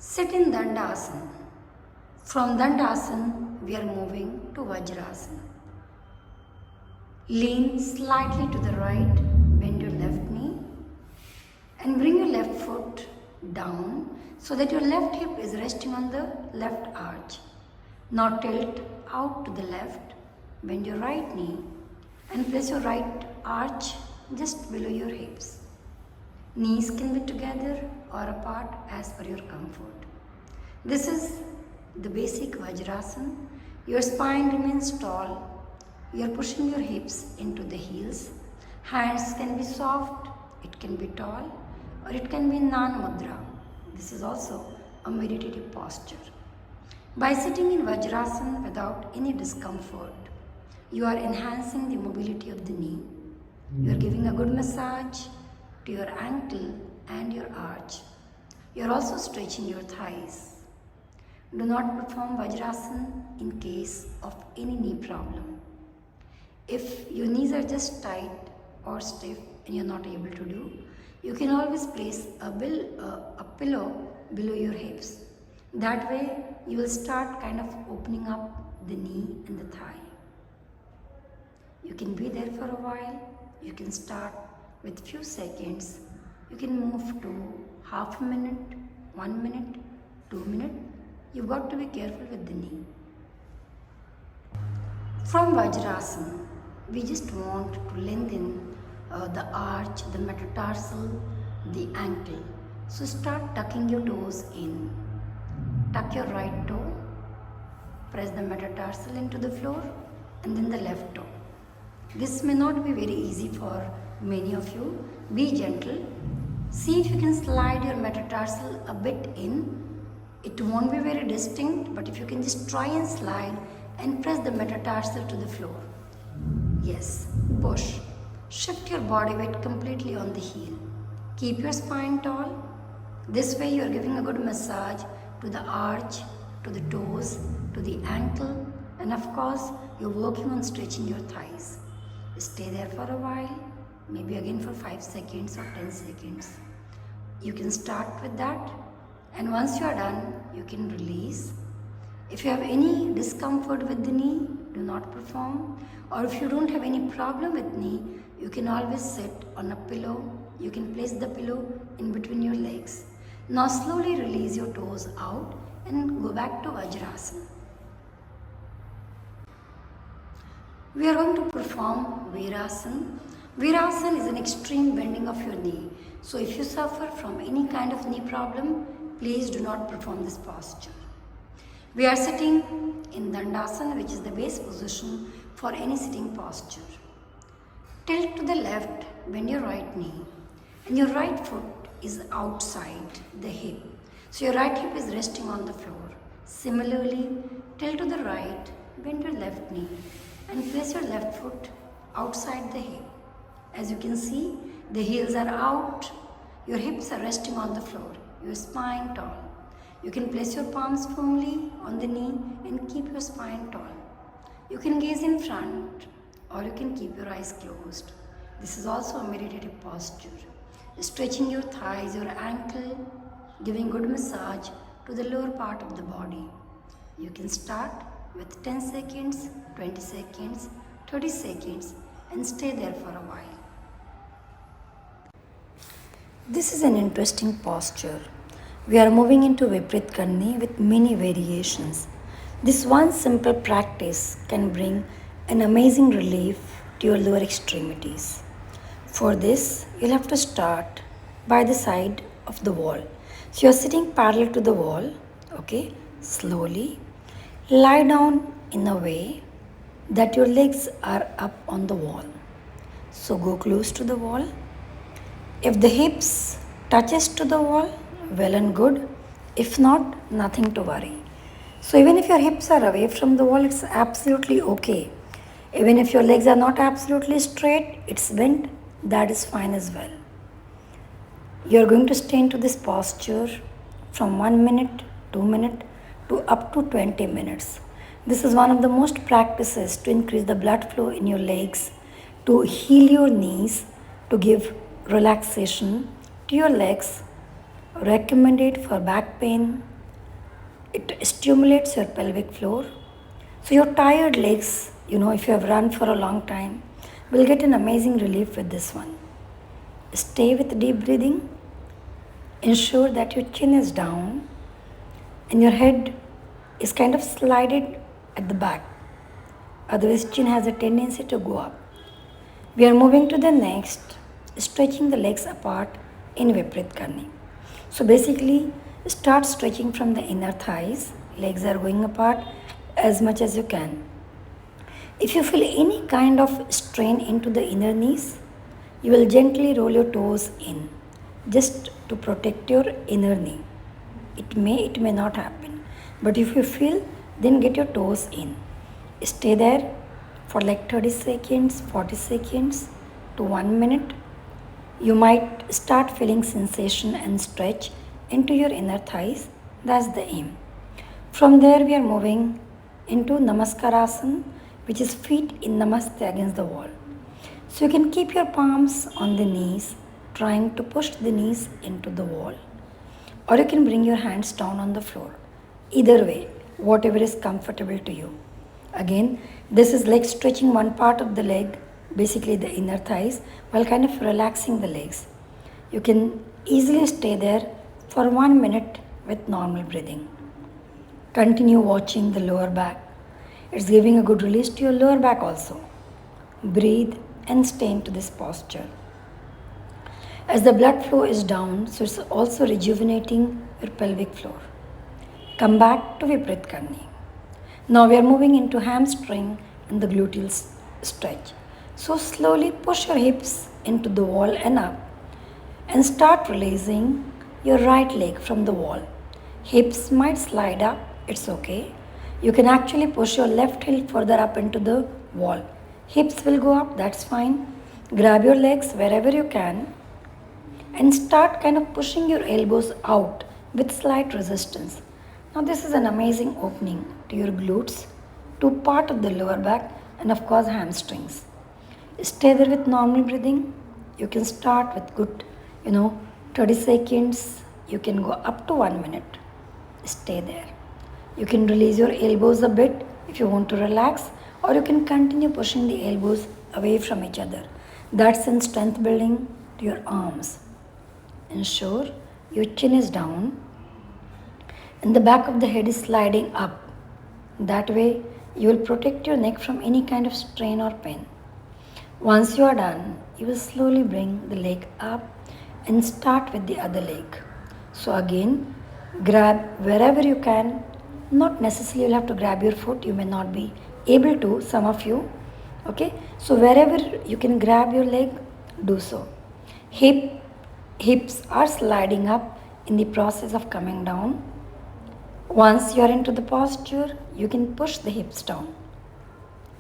Sit in Dandasana. From Dandasana, we are moving to Vajrasana. Lean slightly to the right, bend your left knee and bring your left foot down so that your left hip is resting on the left arch. Now tilt out to the left, bend your right knee and place your right arch just below your hips. Knees can be together or apart as per your comfort. This is the basic Vajrasana. Your spine remains tall. You are pushing your hips into the heels. Hands can be soft, it can be tall, or it can be Nan Mudra. This is also a meditative posture. By sitting in Vajrasana without any discomfort, you are enhancing the mobility of the knee. You are giving a good massage to your ankle and your arch. You are also stretching your thighs. Do not perform Vajrasana in case of any knee problem. If your knees are just tight or stiff and you are not able to do, you can always place a pillow below your hips. That way you will start kind of opening up the knee and the thigh. You can be there for a while. You can start with few seconds. You can move to half a minute, 1 minute, 2 minutes. You've got to be careful with the knee. From Vajrasana, we just want to lengthen the arch, the metatarsal, the ankle. So start tucking your toes in. Tuck your right toe, press the metatarsal into the floor and then the left toe. This may not be very easy for many of you. Be gentle. See if you can slide your metatarsal a bit in. It won't be very distinct, but if you can just try and slide and press the metatarsal to the floor. Yes, push. Shift your body weight completely on the heel. Keep your spine tall. This way you are giving a good massage to the arch, to the toes, to the ankle, and of course you're working on stretching your thighs. Stay there for a while, maybe again for 5 seconds or 10 seconds. You can start with that, and once you are done, you can release. If you have any discomfort with the knee, do not perform. Or if you don't have any problem with knee, you can always sit on a pillow. You can place the pillow in between your legs. Now slowly release your toes out and go back to Vajrasana. We are going to perform Virasana. Virasana is an extreme bending of your knee. So if you suffer from any kind of knee problem, please do not perform this posture. We are sitting in Dandasana, which is the base position for any sitting posture. Tilt to the left, bend your right knee, and your right foot is outside the hip. So your right hip is resting on the floor. Similarly, tilt to the right, bend your left knee, and place your left foot outside the hip. As you can see, the heels are out, your hips are resting on the floor, your spine tall. You can place your palms firmly on the knee and keep your spine tall. You can gaze in front or you can keep your eyes closed. This is also a meditative posture. Stretching your thighs, your ankle, giving good massage to the lower part of the body. You can start with 10 seconds, 20 seconds, 30 seconds and stay there for a while. This is an interesting posture. We are moving into Viprit Karni with many variations. This one simple practice can bring an amazing relief to your lower extremities. For this, you'll have to start by the side of the wall. So you're sitting parallel to the wall, okay? Slowly lie down in a way that your legs are up on the wall. So go close to the wall. If the hips touches to the wall, well and good. If not, nothing to worry. So even if your hips are away from the wall, it's absolutely okay. Even if your legs are not absolutely straight, it's bent, that is fine as well. You're going to stay into this posture from 1 minute, 2 minutes to up to 20 minutes. This is one of the most practices to increase the blood flow in your legs, to heal your knees, to give relaxation to your legs, recommended for back pain, it stimulates your pelvic floor. So your tired legs, if you have run for a long time, will get an amazing relief with this one. Stay with deep breathing. Ensure that your chin is down and your head is kind of slided at the back. Otherwise, chin has a tendency to go up. We are moving to the next, stretching the legs apart in Viprit Karni. So basically, start stretching from the inner thighs. Legs are going apart as much as you can. If you feel any kind of strain into the inner knees, you will gently roll your toes in, just to protect your inner knee. It may not happen, but if you feel, then get your toes in. Stay there for like 30 seconds, 40 seconds to 1 minute. You might start feeling sensation and stretch into your inner thighs. That's the aim. From there, we are moving into Namaskarasana, which is feet in Namaste against the wall. So you can keep your palms on the knees, trying to push the knees into the wall. Or you can bring your hands down on the floor. Either way, whatever is comfortable to you. Again, this is like stretching one part of the leg, basically the inner thighs, while kind of relaxing the legs. You can easily stay there for 1 minute with normal breathing. Continue watching the lower back. It's giving a good release to your lower back also. Breathe and stay into this posture. As the blood flow is down, so it's also rejuvenating your pelvic floor. Come back to Viprit Karni. Now we are moving into hamstring and the gluteal stretch. So slowly push your hips into the wall and up and start releasing your right leg from the wall. Hips might slide up, it's okay. You can actually push your left heel further up into the wall. Hips will go up, that's fine. Grab your legs wherever you can and start kind of pushing your elbows out with slight resistance. Now this is an amazing opening to your glutes, to part of the lower back and of course hamstrings. Stay there with normal breathing. You can start with good, 30 seconds. You can go up to 1 minute. Stay there. You can release your elbows a bit if you want to relax, or you can continue pushing the elbows away from each other. That's in strength building to your arms. Ensure your chin is down and the back of the head is sliding up. That way you will protect your neck from any kind of strain or pain. Once you are done, you will slowly bring the leg up and start with the other leg. So again, grab wherever you can. Not necessarily you'll have to grab your foot. You may not be able to, some of you. Okay, so wherever you can grab your leg, do so. Hips are sliding up in the process of coming down. Once you are into the posture, you can push the hips down.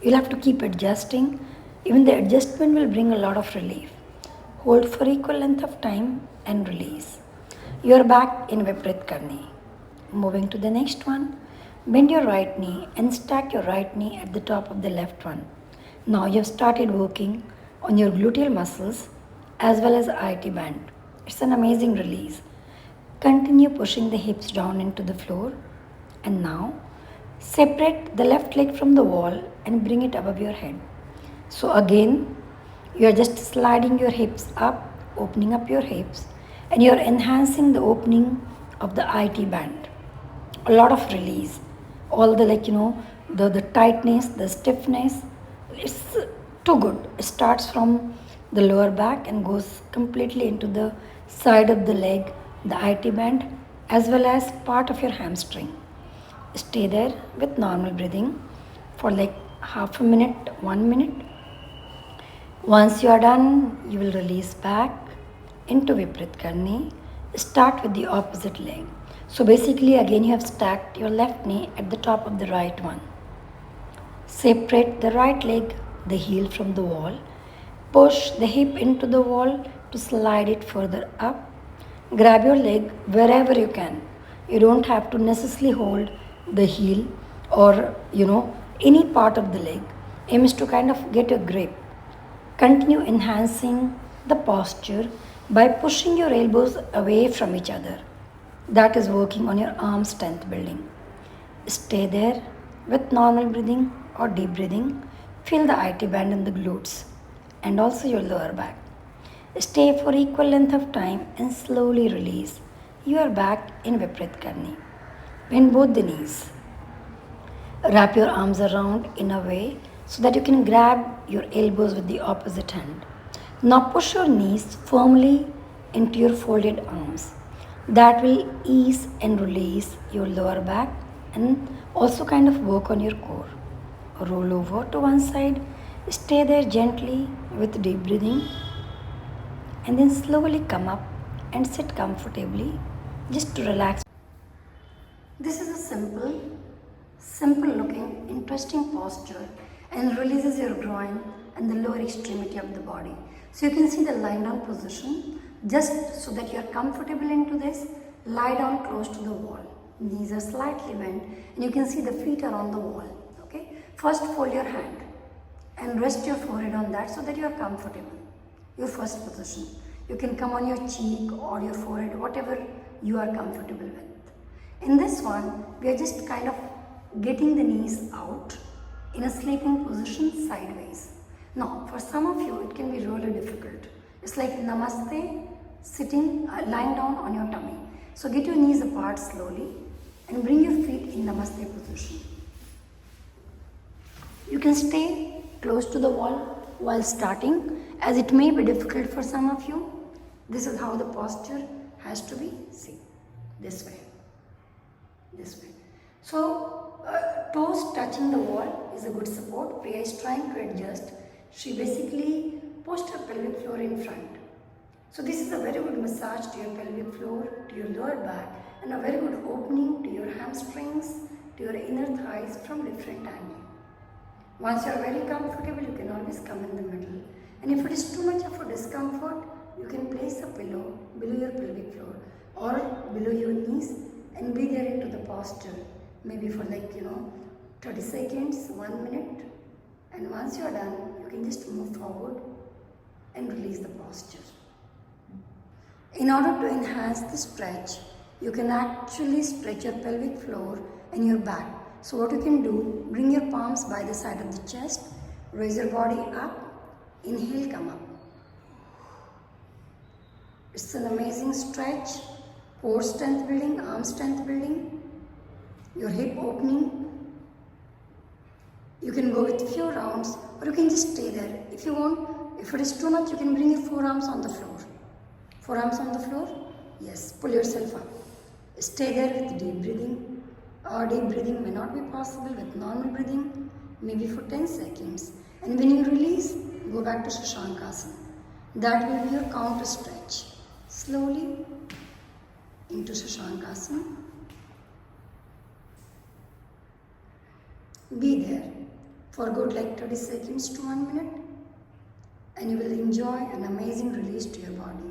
You'll have to keep adjusting. Even the adjustment will bring a lot of relief. Hold for equal length of time and release. You are back in Viprit Karni. Moving to the next one. Bend your right knee and stack your right knee at the top of the left one. Now you have started working on your gluteal muscles as well as IT band. It's an amazing release. Continue pushing the hips down into the floor. And now separate the left leg from the wall and bring it above your head. So again, you are just sliding your hips up, opening up your hips, and you are enhancing the opening of the IT band. A lot of release. All the the tightness, the stiffness, it's too good. It starts from the lower back and goes completely into the side of the leg, the IT band, as well as part of your hamstring. Stay there with normal breathing for like half a minute, 1 minute. Once you are done, you will release back into Viprit Karni. Start with the opposite leg. So basically again you have stacked your left knee at the top of the right one. Separate the right leg, the heel from the wall. Push the hip into the wall to slide it further up. Grab your leg wherever you can. You don't have to necessarily hold the heel or any part of the leg. Aim is to kind of get a grip. Continue enhancing the posture by pushing your elbows away from each other. That is working on your arm strength building. Stay there with normal breathing or deep breathing. Feel the IT band in the glutes and also your lower back. Stay for equal length of time and slowly release your back in Viprit Karni. Bend both the knees. Wrap your arms around in a way so that you can grab your elbows with the opposite hand. Now push your knees firmly into your folded arms. That will ease and release your lower back and also kind of work on your core. Roll over to one side, stay there gently with deep breathing, and then slowly come up and sit comfortably just to relax. This is a simple looking, interesting posture and releases your groin and the lower extremity of the body. So you can see the lying down position. Just so that you are comfortable into this, lie down close to the wall. Knees are slightly bent and you can see the feet are on the wall. Okay. First fold your hand and rest your forehead on that so that you are comfortable. Your first position. You can come on your cheek or your forehead, whatever you are comfortable with. In this one, we are just kind of getting the knees out in a sleeping position sideways. Now, for some of you, it can be really difficult. It's like namaste, sitting, lying down on your tummy. So get your knees apart slowly and bring your feet in namaste position. You can stay close to the wall while starting, as it may be difficult for some of you. This is how the posture has to be. See, this way. This way. So, toes touching the wall is a good support. Priya is trying to adjust. She basically pushed her pelvic floor in front. So this is a very good massage to your pelvic floor, to your lower back, and a very good opening to your hamstrings, to your inner thighs from different angle. Once you are very comfortable, you can always come in the middle. And if it is too much of a discomfort, you can place a pillow below your pelvic floor or below your knees and be there into the posture, maybe for 30 seconds, 1 minute. And once you are done, you can just move forward and release the posture. In order to enhance the stretch, you can actually stretch your pelvic floor and your back. So what you can do, bring your palms by the side of the chest, raise your body up, inhale, come up. It's an amazing stretch, core strength building, arm strength building, your hip opening. You can go with few rounds or you can just stay there. If you want, if it is too much, you can bring your forearms on the floor. Forearms on the floor? Yes, pull yourself up. Stay there with deep breathing. Deep breathing may not be possible with normal breathing, maybe for 10 seconds. And when you release, go back to Shashankasana. That will be your counter stretch. Slowly into Shashankasana. Be there for good 30 seconds to 1 minute and you will enjoy an amazing release to your body.